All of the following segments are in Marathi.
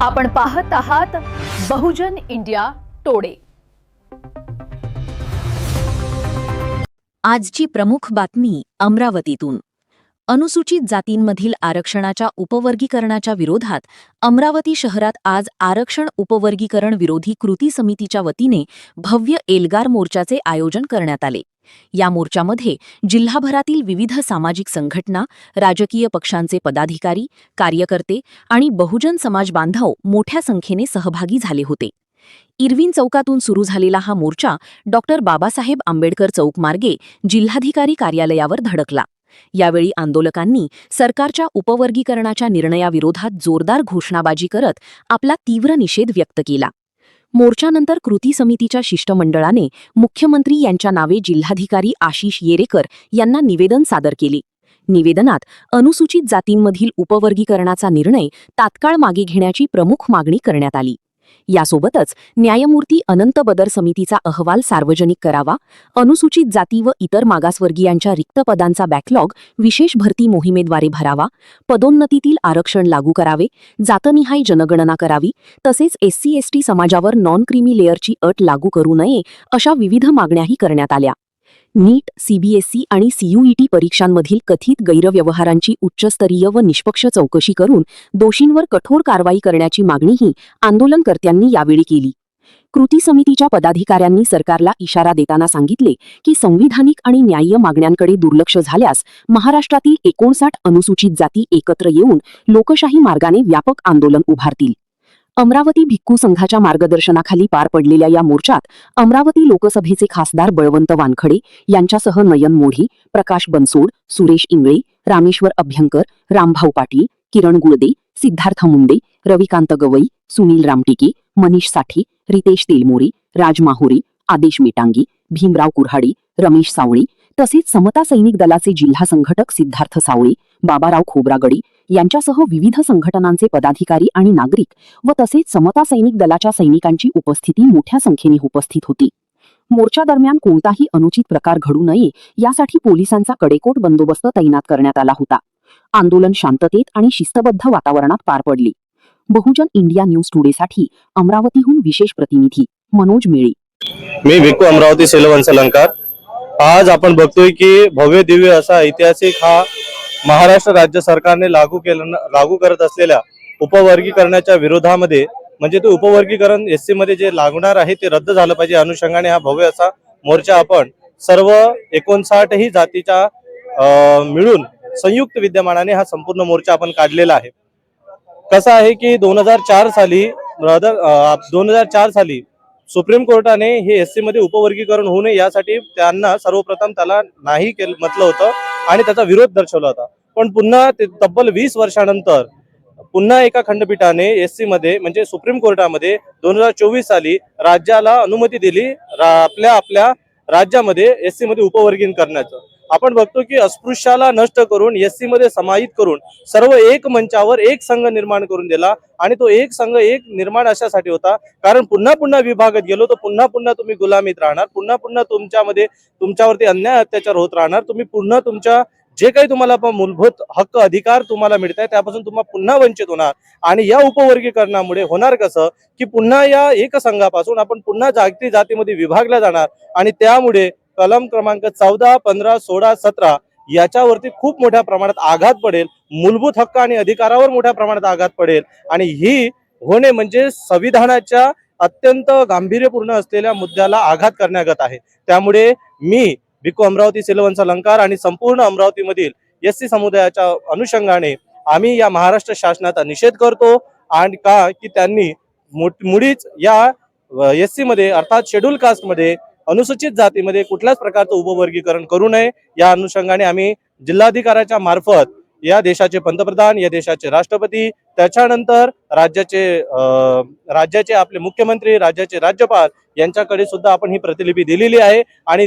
आपण पाहत आहात बहुजन इंडिया टोडे। आजची प्रमुख बातमी अमरावतीतून। अनुसूचित जातींमधील आरक्षणाच्या उपवर्गीकरणाच्या विरोधात अमरावती शहरात आज आरक्षण उपवर्गीकरण विरोधी कृती समितीच्या वतीने भव्य एल्गार मोर्चाचे आयोजन करण्यात आले। या मोर्चामध्ये जिल्हाभरातील विविध सामाजिक संघटना, राजकीय पक्षांचे पदाधिकारी, कार्यकर्ते आणि बहुजन समाज बांधव मोठ्या संख्येने सहभागी झाले होते। इरविन चौकातून सुरू झालेला हा मोर्चा डॉक्टर बाबासाहेब आंबेडकर चौक मार्गे जिल्हाधिकारी कार्यालयावर धडकला। यावेळी आंदोलकांनी सरकारच्या उपवर्गीकरणाच्या निर्णयाविरोधात जोरदार घोषणाबाजी करत आपला तीव्र निषेध व्यक्त केला। मोर्चानंतर कृती समितीच्या शिष्टमंडळाने मुख्यमंत्री यांच्या नावे जिल्हाधिकारी आशिष येरेकर यांना निवेदन सादर केले। निवेदनात अनुसूचित जातींमधील उपवर्गीकरणाचा निर्णय तात्काळ मागे घेण्याची प्रमुख मागणी करण्यात आली। यासोबतच न्यायमूर्ती अनंत बदर समितीचा अहवाल सार्वजनिक करावा, अनुसूचित जाती व इतर मागासवर्गीयांच्या रिक्त पदांचा बॅकलॉग विशेष भरती मोहिमेद्वारे भरावा, पदोन्नतीतील आरक्षण लागू करावे, जातनिहाय जनगणना करावी, तसेच SC/ST समाजावर नॉन क्रीमी लेअरची अट लागू करू नये अशा विविध मागण्याही करण्यात आल्या। नीट, CBSE आणि CUET परीक्षांमधील कथित गैरव्यवहारांची उच्चस्तरीय व निष्पक्ष चौकशी करून दोषींवर कठोर कारवाई करण्याची मागणीही आंदोलनकर्त्यांनी यावेळी केली। कृती समितीच्या पदाधिकाऱ्यांनी सरकारला इशारा देताना सांगितले की संविधानिक आणि न्याय्य मागण्यांकडे दुर्लक्ष झाल्यास महाराष्ट्रातील 59 अनुसूचित जाती एकत्र येऊन लोकशाही मार्गाने व्यापक आंदोलन उभारतील। अमरावती भिक्खू संघाच्या मार्गदर्शनाखाली पार पडलेल्या या मोर्चात अमरावती लोकसभेचे खासदार बळवंत वानखडे यांच्यासह नयन मोढी, प्रकाश बनसोड, सुरेश इंगळे, रामेश्वर अभ्यंकर, रामभाऊ पाटील, किरण गुळदे, सिद्धार्थ मुंडे, रविकांत गवई, सुनील रामटिके, मनीष साठे, रितेश तेलमोरे, राज माहुरे, आदेश मेटांगी, भीमराव कुऱ्हाडे, रमेश सावळे तसेच समता सैनिक दलाचे जिल्हा संघटक सिद्धार्थ सावळे, बाबाराव खोब्रागडे यांच्यासह विविध संघटनांचे पदाधिकारी आणि नागरिक व तसेच समता सैनिक दलाच्या सैनिकांची उपस्थिती मोठ्या संख्येने उपस्थित होती। मोर्चा दरम्यान कोणताही अनुचित प्रकार घडू नये यासाठी पोलिसांचा कडेकोट बंदोबस्त तैनात करण्यात आला होता। आंदोलन शांततेत आणि शिस्तबद्ध वातावरणात पार पडले। बहुजन इंडिया न्यूज टुडेसाठी अमरावतीहून विशेष प्रतिनिधी मनोज मेळे। मी भिक्खू अमरावती सेलवंश अलंकार। आज आपण बघतोय की भव्य दिव्य असा ऐतिहासिक हा महाराष्ट्र राज्य सरकारने लागू करत असलेल्या उपवर्गीकरणाच्या विरोधामध्ये, म्हणजे ते उपवर्गीकरण SC मध्ये जे लागणार आहे ते रद्द झालं पाहिजे अनुषंगाने हा भव्य असा मोर्चा आपण सर्व 59 ही जातीच्या मिळून संयुक्त विद्यमानाने हा संपूर्ण मोर्चा आपण काढलेला आहे। कसं आहे की 2004 साली सुप्रीम कोर्टाने हे SC मध्ये उपवर्गीकरण होऊ नये यासाठी त्यांना सर्वप्रथम त्याला नाही म्हटलं होतं आणि त्याचा विरोध दर्शवला होता। पण पुन्हा तब्बल 20 वर्षानंतर पुन्हा एका खंडपीठाने SC मध्ये म्हणजे सुप्रीम कोर्टामध्ये 2024 साली राज्याला अनुमती दिली आपल्या राज्यामध्ये SC मध्ये उपवर्गीकरण करण्याचं। आपण बघतो की अस्पृश्याला नष्ट करून SC मध्ये समाहित करून सर्व एक मंचावर एक संघ निर्माण करून दिला आणि तो एक संघ एक निर्माण अशासाठी होता कारण पुन्हा विभागात गेलो तर पुन्हा तुम्ही गुलामीत राहणार, पुन्हा तुमच्यावरती अन्याय अत्याचार होत राहणार, तुम्ही पुन्हा तुमच्या जे काही तुम्हाला मूलभूत हक्क अधिकार तुम्हाला मिळत आहे त्यापासून तुम्हाला पुन्हा वंचित होणार। आणि या उपवर्गीकरणामुळे होणार कसं की पुन्हा या एक संघापासून आपण पुन्हा जातीमध्ये विभागल्या जाणार आणि त्यामुळे कलम क्रमांक 14, 15, 16, 17 याच्यावरती खूप मोठ्या प्रमाणात आघात पडेल, मूलभूत हक्क आणि अधिकारावर मोठ्या प्रमाणात आघात पडेल आणि ही होणे म्हणजे संविधानाच्या अत्यंत गांभीर्यपूर्ण असलेल्या मुद्द्याला आघात करण्यागत आहे। त्यामुळे मी भिक्खू अमरावती सेलवंश अलंकार आणि संपूर्ण अमरावतीमधील SC समुदायाच्या अनुषंगाने आम्ही या महाराष्ट्र शासनाचा निषेध करतो आणि का की त्यांनी मुळीच या SC मध्ये अर्थात शेड्यूल कास्ट मध्ये अनुसूचित जातीमध्ये कुठल्याच प्रकारचं उपवर्गीकरण करू नये या अनुषंगाने आम्ही जिल्हाधिकाऱ्याच्या मार्फत या देशाचे पंतप्रधान, या देशाचे राष्ट्रपती, त्याच्यानंतर राज्याचे आपले मुख्यमंत्री, राज्याचे राज्यपाल यांच्याकडे सुद्धा आपण ही प्रतिलिपी दिलेली आहे आणि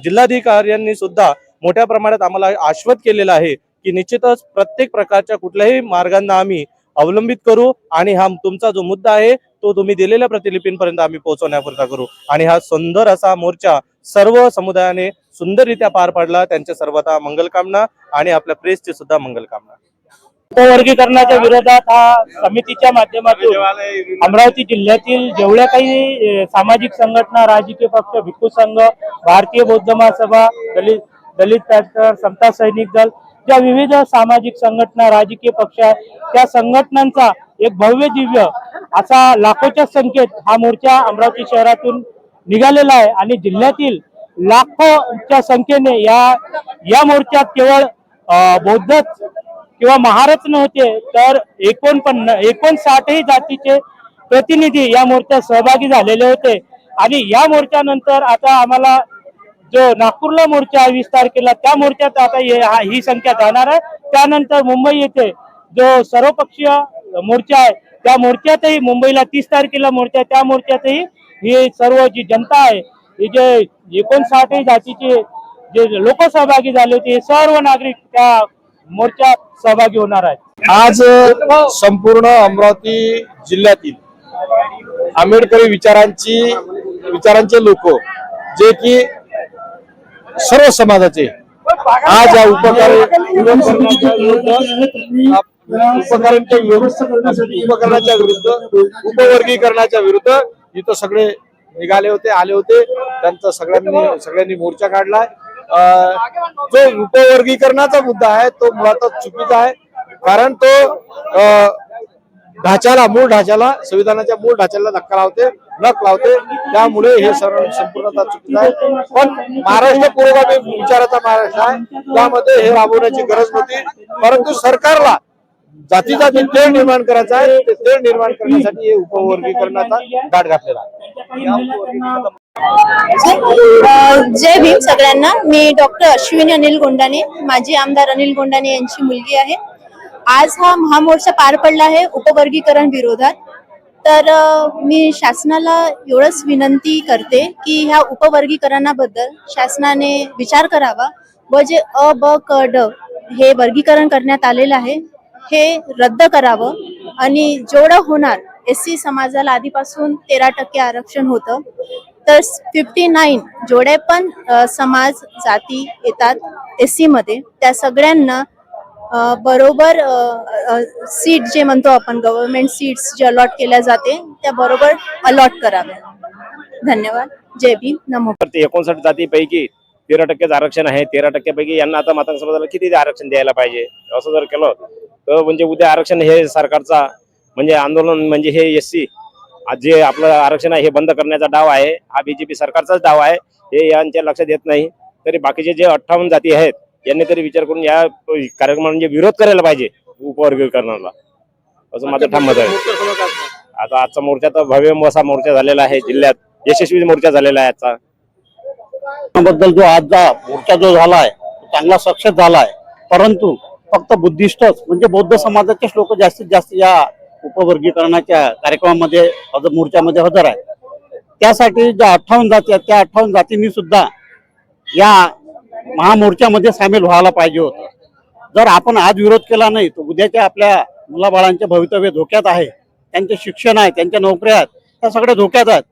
जिल्हाधिकाऱ्यांनी सुद्धा मोठ्या प्रमाणात आम्हाला आश्वस्त केलेलं आहे की निश्चितच प्रत्येक प्रकारच्या कुठल्याही मार्गांना आम्ही अवलंबित करू आणि हा तुमचा जो मुद्दा आहे तो तुम्ही दिलेल्या प्रतिलिपींपर्यंत आम्ही पोहोचवण्याकरता करू। आणि हा सुंदर असा मोर्चा सर्व समुदायाने सुंदररित्या पार पाडला। त्यांच्या सर्वता मंगलकामना आणि आपल्या प्रेसची सुद्धा मंगलकामना। उपवर्गीकरणाच्या विरोधात हा समितीच्या माध्यमातून अमरावती जिल्ह्यातील जेवढ्या काही सामाजिक संघटना, राजकीय पक्ष, भिक्खू संघ, भारतीय बौद्ध महासभा, दलित पॅक्टर, समता सैनिक दल, ज्या विविध सामाजिक संघटना, राजकीय पक्ष आहेत त्या संघटनांचा एक भव्य दिव्य असा लाखोच्या संख्येत हा मोर्चा अमरावती शहरातून निघालेला आहे आणि जिल्ह्यातील लाखोच्या संख्येने या मोर्चात केवळ बौद्धच किंवा महारच नव्हते तर 59 जातीचे प्रतिनिधी या मोर्चात सहभागी झालेले होते। आणि या मोर्चानंतर आता आम्हाला जो नागपूरला मोर्चा 20 तारखेला त्या मोर्चात आता ही संख्या जाणार आहे। त्यानंतर मुंबई येथे जो सर्वपक्षीय मोर्चा आहे त्या मोर्चातही मुंबईला 30 तारखेला मोर्चा, त्या मोर्चातही ही सर्व जी जनता आहे ही जे 59 जातीचे जे लोक सहभागी झाले होते सर्व नागरिक त्या मोर्चात सहभागी होणार आहेत। आज संपूर्ण अमरावती जिल्ह्यातील आंबेडकरी विचारांचे लोक जे की सर्व समाजाचे आज या उपकरणाच्या विरुद्ध उपवर्गीकरणाच्या विरुद्ध इथं सगळे निघाले होते, आले होते। त्यांचा सगळ्यांनी मोर्चा काढलाय। जो उपवर्गीकरणाचा मुद्दा आहे तो मुळातच चुकीचा आहे, कारण तो मूळ ढाच्याला संविधानाच्या मूळ ढाच्याला धक्का लावते त्यामुळे हे संपूर्णतः चुकीचं आहे। पण महाराष्ट्र पुरोगामी विचाराचा महाराष्ट्र आहे, त्यामध्ये हे राबवण्याची गरज नव्हती, परंतु सरकारला जातीचा तेढ निर्माण करायचा आहे, ते तेढ निर्माण करण्यासाठी हे उपवर्गीकरणाचा गाठ घातलेला आहे। जय भीम सगळ्यांना। मी डॉक्टर अश्विनी अनिल गोंडाने, माजी आमदार अनिल गोंडाने यांची मुलगी आहे। आज हा महामोर्चा पार पडला आहे उपवर्गीकरण विरोधात। तर मी शासनाला एवढंच विनंती करते की ह्या उपवर्गीकरणाबद्दल शासनाने विचार करावा व जे अ, ब, क, ड हे वर्गीकरण करण्यात आलेलं आहे हे रद्द करावं आणि जेवढं होणार SC समाजाला आधीपासून 13% आरक्षण होतं, तर 59 जेवढे पण समाज जाती येतात SC मध्ये त्या सगळ्यांना बरोबर सीट जे म्हणतो आपण गव्हर्नमेंट सीट्स जे अलॉट केल्या जाते त्या बरोबर अलॉट कराव्या। धन्यवाद। जय भीम। नमो। 59 जातीपैकी 13% आरक्षण आहे। 13% पैकी यांना आता मातंग समाजाला किती आरक्षण द्यायला पाहिजे असं जर केलं तर म्हणजे उद्या आरक्षण हे सरकारचा म्हणजे आंदोलन म्हणजे हे SC आज जे आपलं आरक्षण आहे हे बंद करण्याचा डाव आहे, हा BJP सरकारचाच डाव आहे, हे यांच्या लक्षात येत नाही। तरी बाकीचे जे 58 जाती आहेत यांनी तरी विचार करून या कार्यक्रमाला म्हणजे विरोध करायला पाहिजे उपवर्गीकरणाला, असं माझं ठाम मत आहे। आता आजचा मोर्चा तर भव्य असा मोर्चा झालेला आहे, जिल्ह्यात यशस्वी मोर्चा झालेला आहे आजचा। बद्दल जो आजचा मोर्चा जो झालाय चांगला सक्सेस झालाय, परंतु फक्त बुद्धिस्टच म्हणजे बौद्ध समाजाचेच लोक जास्तीत जास्त या उपवर्गीकरणाच्या कार्यक्रमामध्ये मोर्चामध्ये हजर आहे। त्यासाठी ज्या 58 जाती आहेत त्या 58 जातींनी सुद्धा या महामोर्चामध्ये सामील व्हायला पाहिजे होतं। जर आपण आज विरोध केला नाही तर उद्याच्या आपल्या मुलाबाळांचे भवितव्य धोक्यात आहे, त्यांचे शिक्षण आहे, त्यांच्या नोकऱ्या आहेत, त्या सगळ्या धोक्यात आहेत।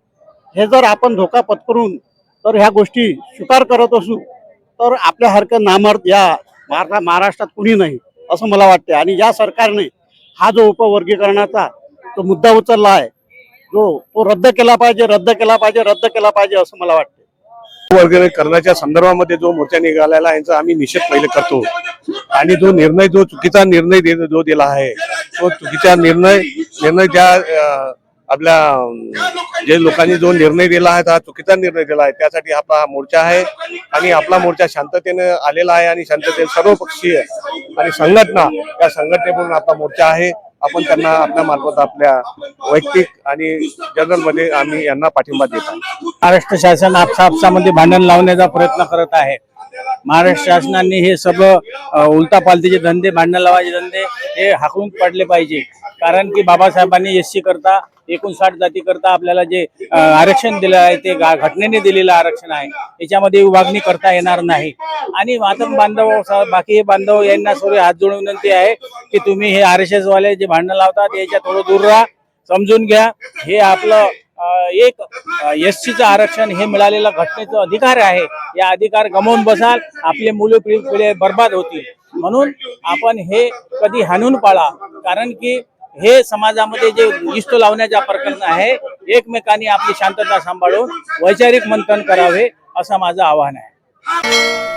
हे जर आपण धोका पत्करून तर ह्या गोष्टी स्वीकार करत असू तर आपल्यासारखं नामर्द या महाराष्ट्रात कुणी नाही असं मला वाटते। आणि या सरकारने हा जो उपवर्गीकरणाचा तो मुद्दा उचलला आहे तो रद्द केला पाहिजे असं मला वाटतं। वर्गीकरणाच्या संदर्भामध्ये जो मोर्चा निघालेला आहे यांचा आम्ही निषेध पहिले करतो आणि जो चुकीचा निर्णय दिला आहे तो चुकीचा निर्णय त्या आपल्या जे लोकांनी जो निर्णय दिला आहे हा चुकीचा निर्णय दिला आहे, त्यासाठी आपला मोर्चा आहे। आणि आपला मोर्चा शांततेने आलेला आहे आणि शांततेने सर्वपक्षीय आणि संघटना या संघटनेकडून आपला मोर्चा आहे। आपण त्यांना आपल्या मार्फत आपल्या वैयक्तिक आणि जनरल मध्ये आम्ही यांना पाठिंबा देत आहोत। महाराष्ट्र शासन आपसामध्ये भांडण लावण्याचा प्रयत्न करत आहे। महाराष्ट्र शासनाने हे सगळं उलटापालतीचे धंदे, भांडण लावायचे धंदे हे हाकलून पडले पाहिजे, कारण की बाबासाहेबांनी SC करता 59 जाती करता आपल्याला जे आरक्षण दिलं आहे ते घटनेने दिलेलं आरक्षण आहे, याच्यामध्ये विभागणी करता येणार नाही। आणि मातंग बांधव बाकी बांधव यांना सर्व हात जोडून विनंती आहे की तुम्ही हे RSS वाले जे भांडण लावतात याच्या थोडं दूर राहा, समजून घ्या। हे आपलं एक SCचं आरक्षण हे मिळालेला घटनेचा अधिकार आहे, या अधिकार गमावून बसाल आपले मुलं पिढी बर्बाद होतील। म्हणून आपण हे कधी हाणून पाळा, कारण की हे समाजामध्ये जे इष्ट लावण्याचा प्रकरण आहे, एकमेकांनी आपली शांतता सांभाळून वैचारिक मंथन करावे असं माझं आव्हान आहे.